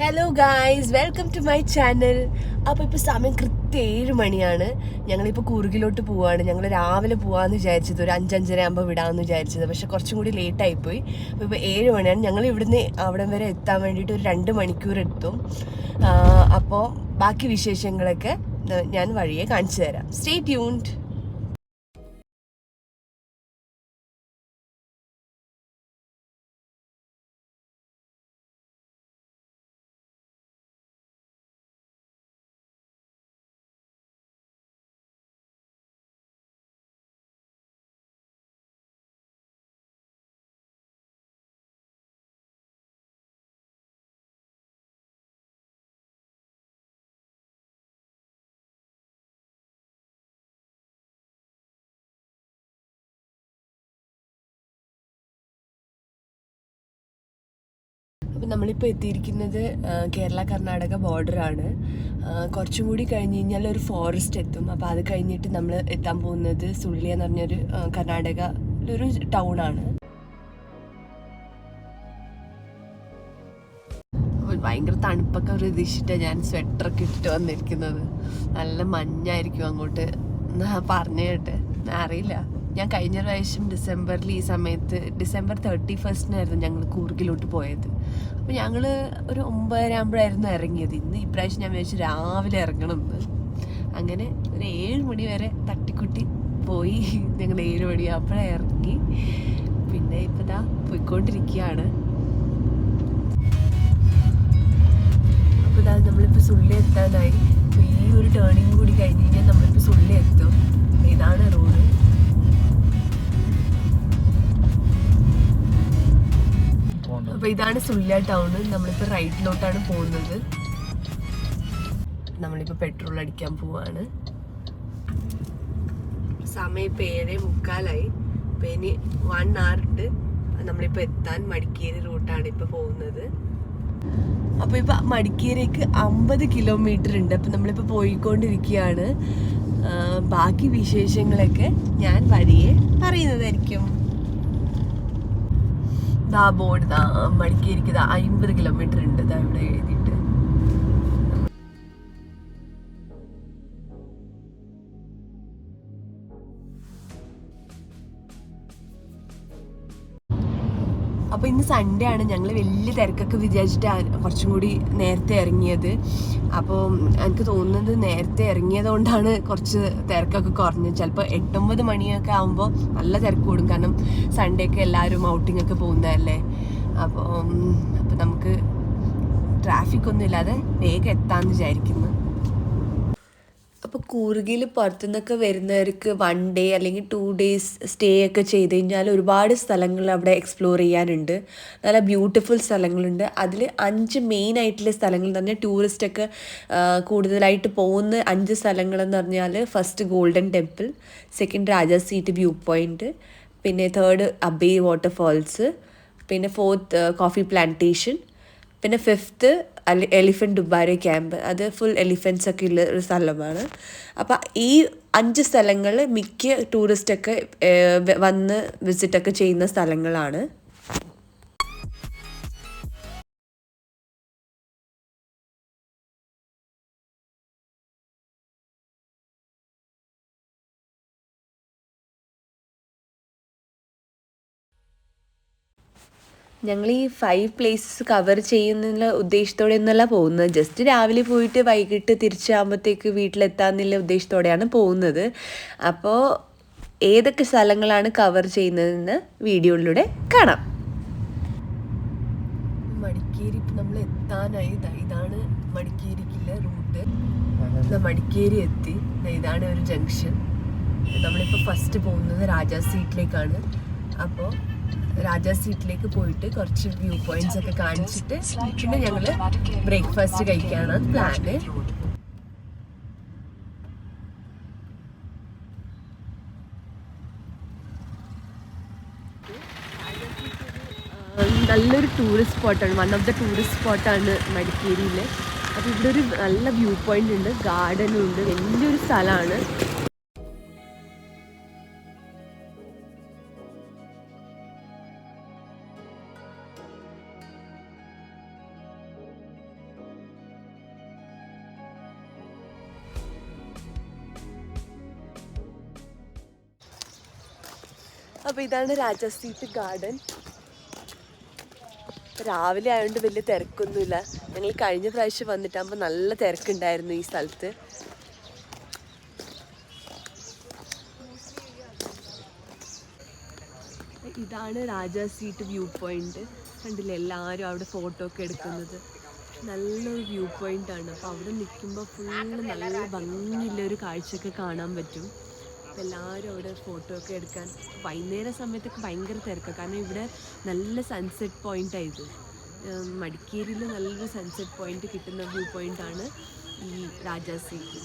Hello guys, welcome to my channel. അപ്പോൾ ഇപ്പോൾ സമയം കൃത്യം 7 മണിയാണ്. ഞങ്ങളിപ്പോൾ കൂർഗിലോട്ട് പോവുകയാണ്. ഞങ്ങൾ രാവിലെ പോകാമെന്ന് വിചാരിച്ചത്, ഒരു 5-5:30 ആകുമ്പോൾ വിടാമെന്ന് വിചാരിച്ചത്. പക്ഷെ കുറച്ചും കൂടി ലേറ്റായിപ്പോയി. അപ്പോൾ ഇപ്പോൾ 7 മണിയാണ്. ഞങ്ങൾ ഇവിടുന്ന് അവിടം വരെ എത്താൻ വേണ്ടിയിട്ട് ഒരു 2 മണിക്കൂർ എടുത്തും. അപ്പോൾ ബാക്കി വിശേഷങ്ങളൊക്കെ ഞാൻ വഴിയെ കാണിച്ചു തരാം. Stay tuned. അപ്പം നമ്മളിപ്പോൾ എത്തിയിരിക്കുന്നത് കേരള കർണാടക ബോർഡറാണ്. കുറച്ചും കൂടി കഴിഞ്ഞ് കഴിഞ്ഞാൽ ഒരു ഫോറസ്റ്റ് എത്തും. അപ്പോൾ അത് കഴിഞ്ഞിട്ട് നമ്മൾ എത്താൻ പോകുന്നത് സുള്ളിയ എന്ന് പറഞ്ഞൊരു കർണാടകയിലൊരു ടൗണാണ്. ഭയങ്കര തണുപ്പൊക്കെ പ്രതീക്ഷിച്ചിട്ടാണ് ഞാൻ സ്വെറ്ററൊക്കെ ഇട്ടിട്ട് വന്നിരിക്കുന്നത്. നല്ല മഞ്ഞായിരിക്കും അങ്ങോട്ട് പറഞ്ഞു കേട്ട്. അറിയില്ല, ഞാൻ കഴിഞ്ഞ പ്രാവശ്യം ഡിസംബറിൽ ഈ സമയത്ത് ഡിസംബർ 31 ഞങ്ങൾ കൂർഗിലോട്ട് പോയത്. അപ്പോൾ ഞങ്ങൾ ഒരു 9:30 ആകുമ്പോഴായിരുന്നു ഇറങ്ങിയത്. ഇപ്രാവശ്യം ഞാൻ വിചാരിച്ചു രാവിലെ ഇറങ്ങണം എന്ന്. അങ്ങനെ ഒരു 7 മണി വരെ തട്ടിക്കുട്ടി പോയി. ഞങ്ങൾ 7 മണിയാകുമ്പോഴേ ഇറങ്ങി. പിന്നെ ഇപ്പോൾ ഇതാ പോയിക്കൊണ്ടിരിക്കുകയാണ്. അപ്പോൾ ഇതാ നമ്മളിപ്പോൾ സുള്ളി എത്താനായി. അപ്പോൾ ഈ ഒരു ടേണിങ് കൂടി കഴിഞ്ഞ് കഴിഞ്ഞാൽ നമ്മളിപ്പോൾ സുള്ളി എത്തും. ഇതാണ് റോഡ്. അപ്പോൾ ഇതാണ് സുള്ളിയ ടൗൺ. നമ്മളിപ്പോൾ റൈറ്റിലോട്ടാണ് പോകുന്നത്. നമ്മളിപ്പോൾ പെട്രോൾ അടിക്കാൻ പോവാണ്. സമയം ഇപ്പോൾ 7:45. അപ്പോൾ ഇനി 1 hour ഉണ്ട് നമ്മളിപ്പോൾ എത്താൻ. മടിക്കേരി റൂട്ടാണ് ഇപ്പോൾ പോകുന്നത്. അപ്പോൾ ഇപ്പോൾ മടിക്കേരിക്ക് 50 കിലോമീറ്റർ ഉണ്ട്. അപ്പോൾ നമ്മളിപ്പോൾ പോയിക്കൊണ്ടിരിക്കുകയാണ്. ബാക്കി വിശേഷങ്ങളൊക്കെ ഞാൻ വഴിയെ പറയുന്നതായിരിക്കും. ദാ ബോർഡ്, ദാ മടിക്കേരിക്ക് 50 കിലോമീറ്റർ ഉണ്ട്. ദാ ഇവിടെ എഴുതിയിട്ട്. അപ്പോൾ ഇന്ന് സൺഡേ ആണ്. ഞങ്ങൾ വലിയ തിരക്കൊക്കെ വിചാരിച്ചിട്ട് കുറച്ചും കൂടി നേരത്തെ ഇറങ്ങിയത്. അപ്പോൾ എനിക്ക് തോന്നുന്നത് നേരത്തെ ഇറങ്ങിയത് കൊണ്ടാണ് കുറച്ച് തിരക്കൊക്കെ കുറഞ്ഞത്. ചിലപ്പോൾ 8-9 മണിയൊക്കെ ആകുമ്പോൾ നല്ല തിരക്ക് കൂടും. കാരണം സൺഡേ ഒക്കെ എല്ലാവരും ഔട്ടിംഗ് ഒക്കെ പോകുന്നതല്ലേ. അപ്പോൾ നമുക്ക് ട്രാഫിക് ഒന്നും ഇല്ലാതെ വേഗം എത്താമെന്ന് വിചാരിക്കുന്നു. അപ്പോൾ കൂർഗിൽ പുറത്തുനിന്നൊക്കെ വരുന്നവർക്ക് 1 ഡേ അല്ലെങ്കിൽ 2 days സ്റ്റേ ഒക്കെ ചെയ്ത് കഴിഞ്ഞാൽ ഒരുപാട് സ്ഥലങ്ങൾ അവിടെ എക്സ്പ്ലോർ ചെയ്യാനുണ്ട്. നല്ല ബ്യൂട്ടിഫുൾ സ്ഥലങ്ങളുണ്ട്. അതിൽ 5 മെയിൻ ആയിട്ടുള്ള സ്ഥലങ്ങൾ എന്ന് പറഞ്ഞാൽ ടൂറിസ്റ്റൊക്കെ കൂടുതലായിട്ട് പോകുന്ന 5 സ്ഥലങ്ങളെന്ന് പറഞ്ഞാൽ, first golden temple, second Raja seat view point, പിന്നെ തേർഡ് അബേ വാട്ടർഫാൾസ്, പിന്നെ ഫോർത്ത് കോഫി പ്ലാന്റേഷൻ, പിന്നെ ഫിഫ്ത്ത് എലിഫൻറ്റ് ദുബാരെ ക്യാമ്പ്. അത് ഫുൾ എലിഫൻറ്റ്സ് ഒക്കെ ഉള്ള ഒരു സ്ഥലമാണ്. അപ്പം ഈ 5 സ്ഥലങ്ങൾ മിക്ക ടൂറിസ്റ്റൊക്കെ വന്ന് വിസിറ്റൊക്കെ ചെയ്യുന്ന സ്ഥലങ്ങളാണ്. ഞങ്ങൾ ഈ 5 പ്ലേസസ് കവർ ചെയ്യുന്നുള്ള ഉദ്ദേശത്തോടെ ഒന്നല്ല പോകുന്നത്. ജസ്റ്റ് രാവിലെ പോയിട്ട് വൈകിട്ട് തിരിച്ചാകുമ്പോഴത്തേക്ക് വീട്ടിലെത്താമെന്നുള്ള ഉദ്ദേശത്തോടെയാണ് പോകുന്നത്. അപ്പോൾ ഏതൊക്കെ സ്ഥലങ്ങളാണ് കവർ ചെയ്യുന്നതെന്ന് വീഡിയോയിലൂടെ കാണാം. മടിക്കേരി ഇപ്പം നമ്മൾ എത്താനായി. ഇതാണ് മടിക്കേരിക്കുള്ള റൂട്ട്. മടിക്കേരി എത്തി. ഇതാണ് ഒരു ജംഗ്ഷൻ. നമ്മളിപ്പോൾ ഫസ്റ്റ് പോകുന്നത് രാജാ സീറ്റിലേക്കാണ്. അപ്പോൾ രാജാ സീറ്റിലേക്ക് പോയിട്ട് കുറച്ച് വ്യൂ പോയിന്റ്സ് ഒക്കെ കാണിച്ചിട്ട് പിന്നെ ഞങ്ങൾ ബ്രേക്ക്ഫാസ്റ്റ് കഴിക്കാനാണ് പ്ലാന്. നല്ലൊരു ടൂറിസ്റ്റ് സ്പോട്ടാണ്. വൺ ഓഫ് ദ ടൂറിസ്റ്റ് സ്പോട്ടാണ് മടിക്കേരിയിൽ. അപ്പോൾ ഇവിടെ ഒരു നല്ല വ്യൂ പോയിന്റ് ഉണ്ട്, ഗാർഡനും ഉണ്ട്, വലിയൊരു സ്ഥലമാണ്. അപ്പോൾ ഇതാണ് രാജാ സീറ്റ് ഗാർഡൻ. രാവിലെ ആയതുകൊണ്ട് വലിയ തിരക്കൊന്നുമില്ല. ഞങ്ങൾ കഴിഞ്ഞ പ്രാവശ്യം വന്നിട്ടാകുമ്പോൾ നല്ല തിരക്കുണ്ടായിരുന്നു ഈ സ്ഥലത്ത്. ഇതാണ് രാജാ സീറ്റ് വ്യൂ പോയിന്റ്. കണ്ടില്ലേ, എല്ലാവരും അവിടെ ഫോട്ടോ ഒക്കെ എടുക്കുന്നത്. നല്ലൊരു വ്യൂ പോയിന്റ് ആണ്. അപ്പോൾ അവിടെ നിൽക്കുമ്പോൾ ഫുള്ള് നല്ല ഭംഗിയുള്ളൊരു കാഴ്ചയൊക്കെ കാണാൻ പറ്റും. അപ്പോൾ എല്ലാവരും അവിടെ ഫോട്ടോ ഒക്കെ എടുക്കാൻ വൈകുന്നേര സമയത്തൊക്കെ ഭയങ്കര തിരക്കാണ്. കാരണം ഇവിടെ നല്ല സൺസെറ്റ് പോയിന്റ് ആയത്. മടിക്കേരിയിൽ നല്ലൊരു സൺസെറ്റ് പോയിന്റ് കിട്ടുന്ന വ്യൂ പോയിന്റാണ് ഈ രാജാ സീറ്റ്.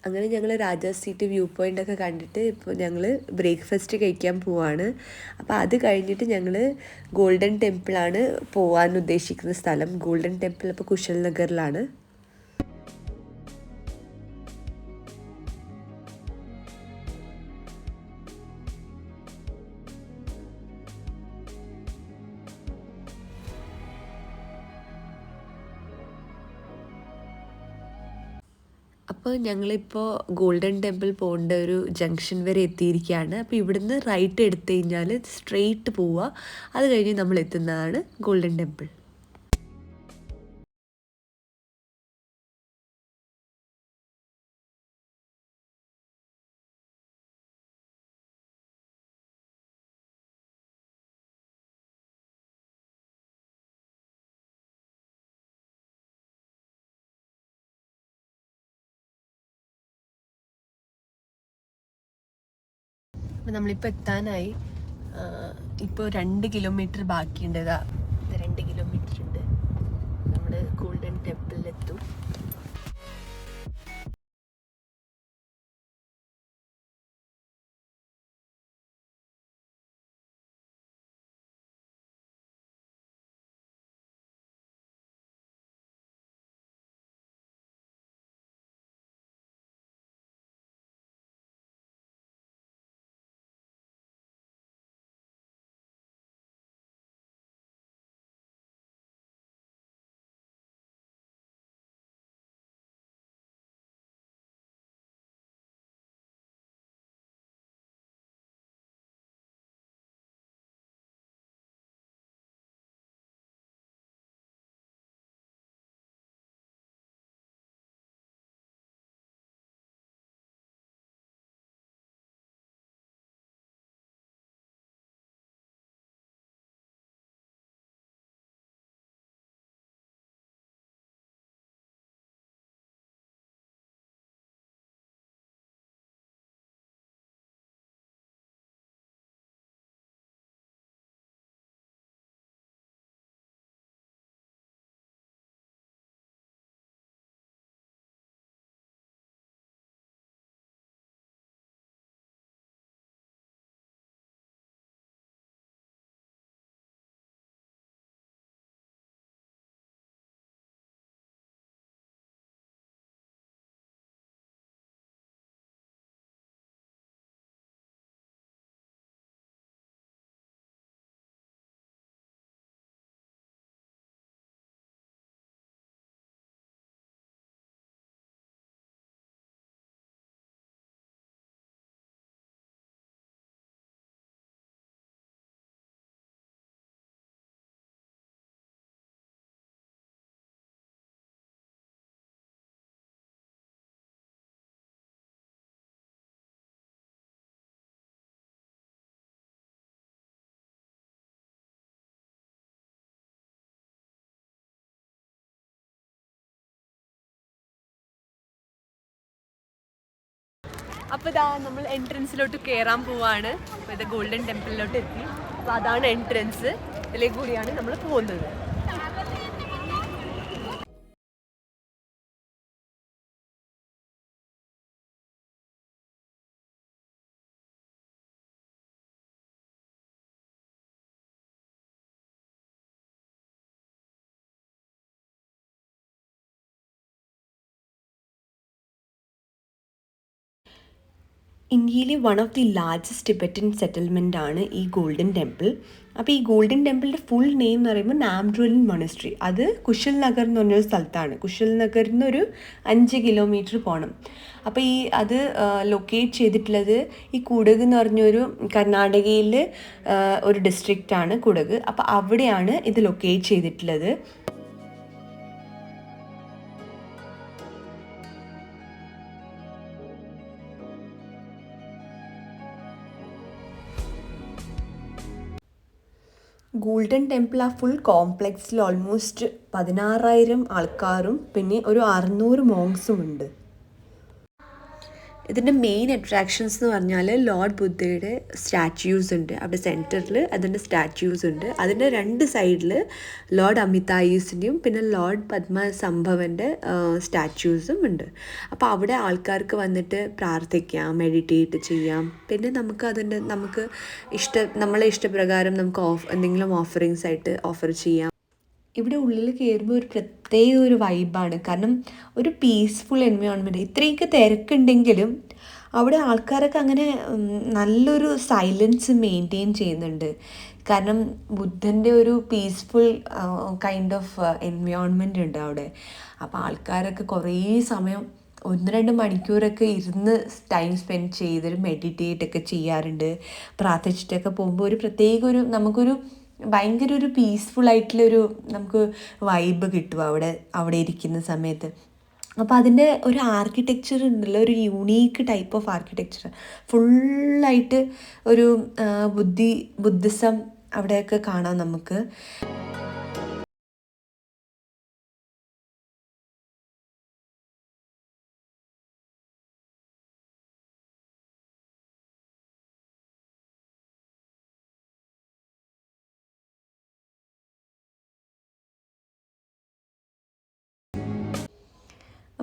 അങ്ങനെ ഞങ്ങൾ രാജാ സീറ്റ് വ്യൂ പോയിൻ്റ് ഒക്കെ കണ്ടിട്ട് ഇപ്പോൾ ഞങ്ങൾ ബ്രേക്ക്ഫാസ്റ്റ് കഴിക്കാൻ പോവാണ്. അപ്പോൾ അത് കഴിഞ്ഞിട്ട് ഞങ്ങൾ ഗോൾഡൻ ടെമ്പിളാണ് പോകാൻ ഉദ്ദേശിക്കുന്ന സ്ഥലം. ഗോൾഡൻ ടെമ്പിൾ ഇപ്പോൾ കുശൽ നഗറിലാണ്. അപ്പോൾ ഞങ്ങളിപ്പോൾ ഗോൾഡൻ ടെമ്പിൾ പോകേണ്ട ഒരു ജംഗ്ഷൻ വരെ എത്തിയിരിക്കുകയാണ്. അപ്പോൾ ഇവിടുന്ന് റൈറ്റ് എടുത്തു കഴിഞ്ഞാൽ സ്ട്രെയിറ്റ് പോവുക. അത് കഴിഞ്ഞ് നമ്മൾ എത്തുന്നതാണ് ഗോൾഡൻ ടെമ്പിൾ. അപ്പം നമ്മളിപ്പോൾ എത്താനായി. ഇപ്പോൾ 2 കിലോമീറ്റർ ബാക്കിയുണ്ട്. 2 കിലോമീറ്റർ ഉണ്ട്. നമ്മൾ ഗോൾഡൻ ടെമ്പിളിലെത്തും. അപ്പോൾ ഇതാ നമ്മൾ എൻട്രൻസിലോട്ട് കയറാൻ പോവാണ്. അപ്പോൾ ഇത് ഗോൾഡൻ ടെമ്പിളിലോട്ട് എത്തി. അപ്പോൾ അതാണ് എൻട്രൻസ്. ഇതിലേക്ക് കൂടിയാണ് നമ്മൾ പോകുന്നത്. ഇന്ത്യയിലെ one of the largest Tibetan settlement ആണ് ഈ ഗോൾഡൻ ടെമ്പിൾ. അപ്പോൾ ഈ ഗോൾഡൻ ടെമ്പിളിൻ്റെ ഫുൾ നെയിം എന്ന് പറയുമ്പോൾ നാംഡ്രോലിൻ മൊണസ്ട്രി. അത് കുശൽ നഗർ എന്ന് പറഞ്ഞൊരു സ്ഥലത്താണ്. കുശൽ നഗറിൽ നിന്നൊരു 5 കിലോമീറ്റർ പോകണം. അപ്പോൾ അത് ലൊക്കേറ്റ് ചെയ്തിട്ടുള്ളത് ഈ കുടക് എന്ന് പറഞ്ഞൊരു കർണാടകയിൽ ഒരു ഡിസ്ട്രിക്റ്റാണ് കുടക്. അപ്പോൾ അവിടെയാണ് ഇത് ലൊക്കേറ്റ് ചെയ്തിട്ടുള്ളത്. ഗോൾഡൻ ടെമ്പിൾ ആ ഫുൾ കോംപ്ലക്സിൽ ഓൾമോസ്റ്റ് 16,000 ആൾക്കാരും പിന്നെ ഒരു 600 മോങ്സും ഉണ്ട്. ഇതിൻ്റെ മെയിൻ അട്രാക്ഷൻസ് എന്ന് പറഞ്ഞാൽ ലോർഡ് ബുദ്ധയുടെ സ്റ്റാച്യൂസ് ഉണ്ട്. അവിടെ സെൻറ്ററിൽ അതിൻ്റെ സ്റ്റാച്യൂസ് ഉണ്ട്. അതിൻ്റെ 2 സൈഡിൽ ലോർഡ് അമിതായൂസിൻ്റെയും പിന്നെ ലോർഡ് പത്മസംഭവൻ്റെ സ്റ്റാച്യൂസും ഉണ്ട്. അപ്പോൾ അവിടെ ആൾക്കാർക്ക് വന്നിട്ട് പ്രാർത്ഥിക്കാം, മെഡിറ്റേറ്റ് ചെയ്യാം. പിന്നെ നമുക്ക് നമ്മളെ ഇഷ്ടപ്രകാരം നമുക്ക് എന്തെങ്കിലും ഓഫറിങ്സ് ആയിട്ട് ഓഫർ ചെയ്യാം. ഇവിടെ ഉള്ളിൽ കയറുമ്പോൾ ഒരു പ്രത്യേക ഒരു വൈബാണ്. കാരണം ഒരു പീസ്ഫുൾ എൻവയോൺമെൻറ്റ്. ഇത്രയൊക്കെ തിരക്കുണ്ടെങ്കിലും അവിടെ ആൾക്കാരൊക്കെ അങ്ങനെ നല്ലൊരു സൈലൻസ് മെയിൻറ്റെയിൻ ചെയ്യുന്നുണ്ട്. കാരണം ബുദ്ധൻ്റെ ഒരു പീസ്ഫുൾ കൈൻഡ് ഓഫ് എൻവയോൺമെൻറ്റ് ഉണ്ട് അവിടെ. അപ്പോൾ ആൾക്കാരൊക്കെ കുറേ സമയം 1-2 മണിക്കൂറൊക്കെ ഇരുന്ന് ടൈം സ്പെൻഡ് ചെയ്ത് മെഡിറ്റേറ്റ് ഒക്കെ ചെയ്യാറുണ്ട്. പ്രാർത്ഥിച്ചിട്ടൊക്കെ പോകുമ്പോൾ ഒരു പ്രത്യേക നമുക്കൊരു ഭയങ്കര ഒരു പീസ്ഫുൾ ആയിട്ടുള്ളൊരു നമുക്ക് വൈബ് കിട്ടും അവിടെ ഇരിക്കുന്ന സമയത്ത്. അപ്പോൾ അതിൻ്റെ ഒരു ആർക്കിടെക്ചർ ഉണ്ടല്ലോ, ഒരു യൂണീക്ക് ടൈപ്പ് ഓഫ് ആർക്കിടെക്ചർ. ഫുള്ളായിട്ട് ഒരു ബുദ്ധിസം അവിടെയൊക്കെ കാണാം നമുക്ക്.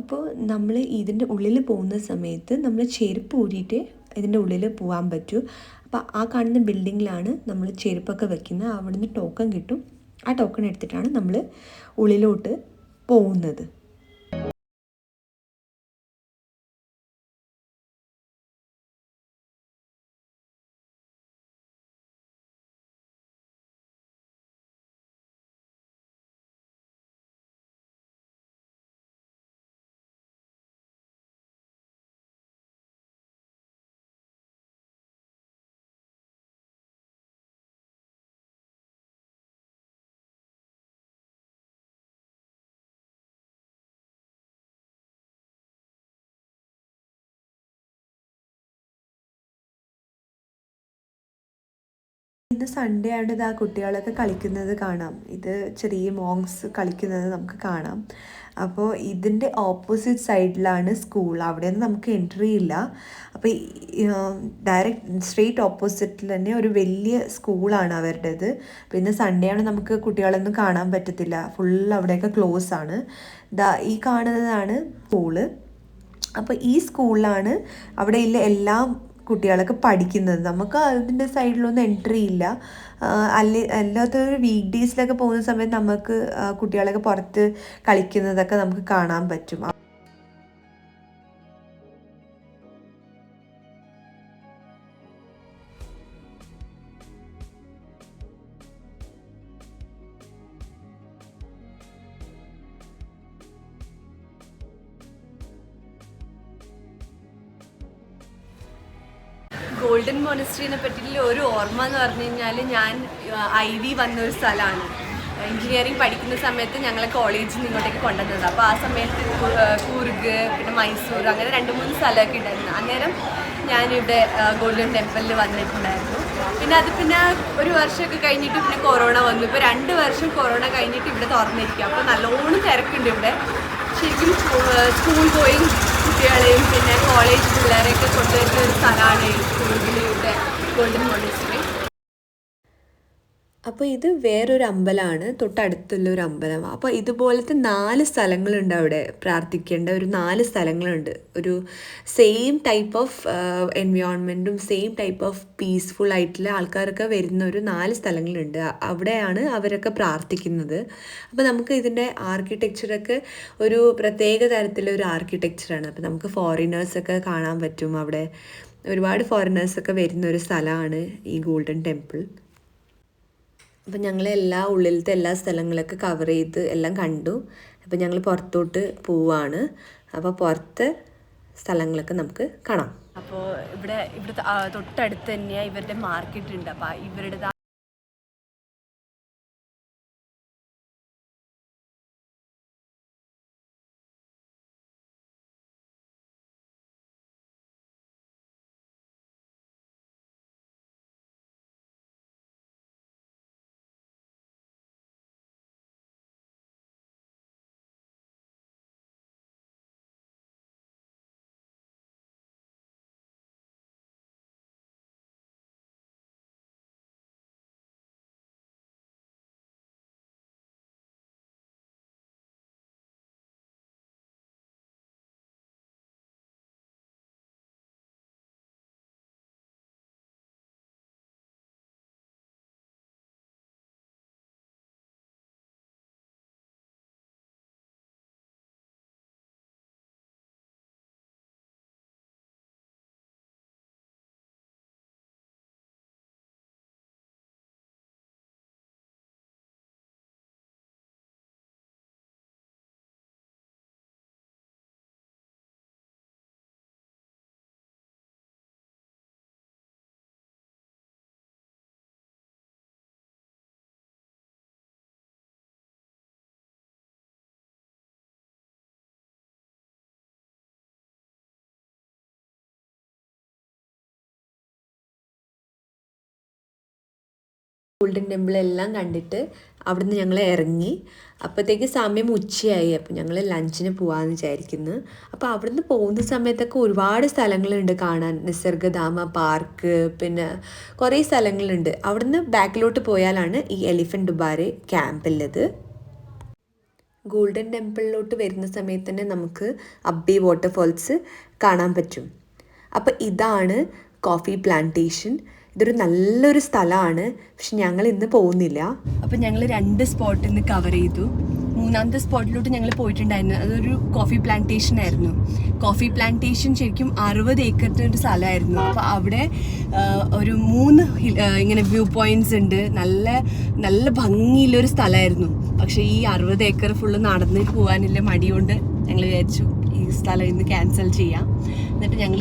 അപ്പോൾ നമ്മൾ ഇതിൻ്റെ ഉള്ളിൽ പോകുന്ന സമയത്ത് നമ്മൾ ചെരുപ്പ് ഊരിയിട്ട് ഇതിൻ്റെ ഉള്ളിൽ പോകാൻ പറ്റും. അപ്പോൾ ആ കാണുന്ന ബിൽഡിങ്ങിലാണ് നമ്മൾ ചെരുപ്പൊക്കെ വെക്കുന്നത്. അവിടെ നിന്ന് ടോക്കൺ കിട്ടും. ആ ടോക്കൺ എടുത്തിട്ടാണ് നമ്മൾ ഉള്ളിലോട്ട് പോകുന്നത്. ഇന്ന് സൺഡേ ആയിട്ട് ഇതാ കുട്ടികളൊക്കെ കളിക്കുന്നത് കാണാം. ഇത് ചെറിയ മോങ്സ് കളിക്കുന്നത് നമുക്ക് കാണാം. അപ്പോൾ ഇതിൻ്റെ ഓപ്പോസിറ്റ് സൈഡിലാണ് സ്കൂൾ. അവിടെ നിന്ന് നമുക്ക് എൻട്രി ഇല്ല. അപ്പോൾ ഡയറക്റ്റ് സ്ട്രെയിറ്റ് ഓപ്പോസിറ്റിൽ തന്നെ ഒരു വലിയ സ്കൂളാണ് അവരുടേത്. പിന്നെ സൺഡേ ആണ് നമുക്ക് കുട്ടികളൊന്നും കാണാൻ പറ്റത്തില്ല. ഫുൾ അവിടെയൊക്കെ ക്ലോസ് ആണ്. ഈ കാണുന്നതാണ് സ്കൂള്. അപ്പോൾ ഈ സ്കൂളിലാണ് അവിടെയുള്ള എല്ലാം കുട്ടികളൊക്കെ പഠിക്കുന്നത്. നമുക്ക് അതിൻ്റെ സൈഡിലൊന്നും എൻട്രി ഇല്ല. അല്ലാത്തൊരു വീക്ക് ഡേയ്സിലൊക്കെ പോകുന്ന സമയത്ത് നമുക്ക് കുട്ടികളൊക്കെ പുറത്ത് കളിക്കുന്നതൊക്കെ നമുക്ക് കാണാൻ പറ്റും. ഗോൾഡൻ മൊണസ്ട്രീനെ പറ്റിയിട്ടുള്ള ഒരു ഓർമ്മ എന്ന് പറഞ്ഞു കഴിഞ്ഞാൽ, ഞാൻ IV വന്നൊരു സ്ഥലമാണ്. എൻജിനീയറിംഗ് പഠിക്കുന്ന സമയത്ത് ഞങ്ങളെ കോളേജിൽ നിന്ന് ഇങ്ങോട്ടേക്ക് കൊണ്ടുവന്നത്. അപ്പോൾ ആ സമയത്ത് കൂർഗ് പിന്നെ മൈസൂർ അങ്ങനെ 2-3 സ്ഥലമൊക്കെ ഉണ്ടായിരുന്നു. അന്നേരം ഞാനിവിടെ ഗോൾഡൻ ടെമ്പിളിൽ വന്നിട്ടുണ്ടായിരുന്നു. പിന്നെ ഒരു വർഷമൊക്കെ കഴിഞ്ഞിട്ട് പിന്നെ കൊറോണ വന്നു. ഇപ്പോൾ 2 വർഷം കൊറോണ കഴിഞ്ഞിട്ട് ഇവിടെ തുറന്നിരിക്കുക. അപ്പോൾ നല്ലോണം തിരക്കുണ്ട് ഇവിടെ. ശരിക്കും സ്കൂൾ ഗോയിങ് കുട്ടികളെയും പിന്നെ കോളേജ് പിള്ളേരെയൊക്കെ കൊണ്ടുവരുന്ന ഒരു സ്ഥലമാണ് കൂർഗിലയുടെ ഗോൾഡൻ മോണസ്റ്ററി. അപ്പോൾ ഇത് വേറൊരു അമ്പലമാണ്, തൊട്ടടുത്തുള്ള ഒരു അമ്പലം. അപ്പോൾ ഇതുപോലത്തെ 4 സ്ഥലങ്ങളുണ്ട് അവിടെ പ്രാർത്ഥിക്കേണ്ട. ഒരു 4 സ്ഥലങ്ങളുണ്ട്. ഒരു സെയിം ടൈപ്പ് ഓഫ് എൻവയോൺമെൻറ്റും സെയിം ടൈപ്പ് ഓഫ് പീസ്ഫുൾ ആയിട്ടുള്ള ആൾക്കാരൊക്കെ വരുന്ന ഒരു 4 സ്ഥലങ്ങളുണ്ട്. അവിടെയാണ് അവരൊക്കെ പ്രാർത്ഥിക്കുന്നത്. അപ്പോൾ നമുക്ക് ഇതിൻ്റെ ആർക്കിടെക്ചറൊക്കെ ഒരു പ്രത്യേക തരത്തിലൊരു ആർക്കിടെക്ചറാണ്. അപ്പോൾ നമുക്ക് ഫോറിനേഴ്സൊക്കെ കാണാൻ പറ്റും. അവിടെ ഒരുപാട് ഫോറിനേഴ്സൊക്കെ വരുന്ന ഒരു സ്ഥലമാണ് ഈ ഗോൾഡൻ ടെമ്പിൾ. അപ്പം ഞങ്ങൾ ഉള്ളിലത്തെ എല്ലാ സ്ഥലങ്ങളൊക്കെ കവർ ചെയ്ത് എല്ലാം കണ്ടു. അപ്പം ഞങ്ങൾ പുറത്തോട്ട് പോവാണ്. അപ്പോൾ പുറത്തെ സ്ഥലങ്ങളൊക്കെ നമുക്ക് കാണാം. അപ്പോൾ ഇവിടെ തൊട്ടടുത്ത് തന്നെയാണ് ഇവരുടെ മാർക്കറ്റ് ഉണ്ട്. അപ്പോൾ ഇവരുടെ ഗോൾഡൻ ടെമ്പിൾ എല്ലാം കണ്ടിട്ട് അവിടുന്ന് ഞങ്ങൾ ഇറങ്ങി. അപ്പോഴത്തേക്ക് സമയം ഉച്ചയായി. അപ്പോൾ ഞങ്ങൾ ലഞ്ചിന് പോകാമെന്ന് വിചാരിക്കുന്നു. അപ്പോൾ അവിടുന്ന് പോകുന്ന സമയത്തൊക്കെ ഒരുപാട് സ്ഥലങ്ങളുണ്ട് കാണാൻ. നിസർഗധാമ പാർക്ക്, പിന്നെ കുറേ സ്ഥലങ്ങളുണ്ട്. അവിടുന്ന് ബാക്കിലോട്ട് പോയാലാണ് ഈ എലിഫൻറ്റ് ദുബാരെ ക്യാമ്പുള്ളത്. ഗോൾഡൻ ടെമ്പിളിലോട്ട് വരുന്ന സമയത്ത് തന്നെ നമുക്ക് അബ്ബി വാട്ടർഫോൾസ് കാണാൻ പറ്റും. അപ്പോൾ ഇതാണ് കോഫി പ്ലാന്റേഷൻ. ഇതൊരു നല്ലൊരു സ്ഥലമാണ്. പക്ഷെ ഞങ്ങൾ ഇന്ന് പോകുന്നില്ല. അപ്പം ഞങ്ങൾ 2 സ്പോട്ടിൽ നിന്ന് കവർ ചെയ്തു. 3ാമത്തെ സ്പോട്ടിലോട്ട് ഞങ്ങൾ പോയിട്ടുണ്ടായിരുന്നു. അതൊരു കോഫി പ്ലാന്റേഷൻ ആയിരുന്നു. കോഫി പ്ലാന്റേഷൻ ശരിക്കും 60 ഏക്കറിൻ്റെ ഒരു സ്ഥലമായിരുന്നു. അപ്പോൾ അവിടെ ഒരു 3 ഇങ്ങനെ വ്യൂ പോയിന്റ്സ് ഉണ്ട്. നല്ല നല്ല ഭംഗിയുള്ളൊരു സ്ഥലമായിരുന്നു. പക്ഷേ ഈ 60 ഏക്കർ ഫുള്ള് നടന്നിട്ട് പോകാനില്ല മടി കൊണ്ട് ഞങ്ങൾ വിചാരിച്ചു ഈ സ്ഥലം ഇന്ന് ക്യാൻസൽ ചെയ്യാം. എന്നിട്ട് ഞങ്ങൾ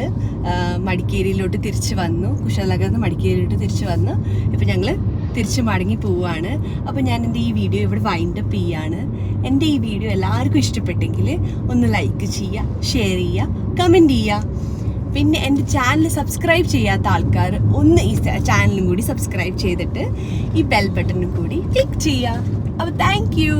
മടിക്കേരിയിലോട്ട് തിരിച്ച് വന്നു. കുശാലനഗറിൽ നിന്ന് മടിക്കേരിയിലോട്ട് തിരിച്ച് വന്നു. ഇപ്പം ഞങ്ങൾ തിരിച്ച് മടങ്ങി പോവുകയാണ്. അപ്പോൾ ഞാൻ എൻ്റെ ഈ വീഡിയോ ഇവിടെ വൈൻഡപ്പ് ചെയ്യാണ്. എൻ്റെ ഈ വീഡിയോ എല്ലാവർക്കും ഇഷ്ടപ്പെട്ടെങ്കിൽ ഒന്ന് ലൈക്ക് ചെയ്യുക, ഷെയർ ചെയ്യുക, കമൻറ്റ് ചെയ്യുക. പിന്നെ എൻ്റെ ചാനൽ സബ്സ്ക്രൈബ് ചെയ്യാത്ത ആൾക്കാർ ഒന്ന് ഈ ചാനലും കൂടി സബ്സ്ക്രൈബ് ചെയ്തിട്ട് ഈ ബെൽ ബട്ടണും കൂടി ക്ലിക്ക് ചെയ്യുക. അപ്പോൾ താങ്ക് യു.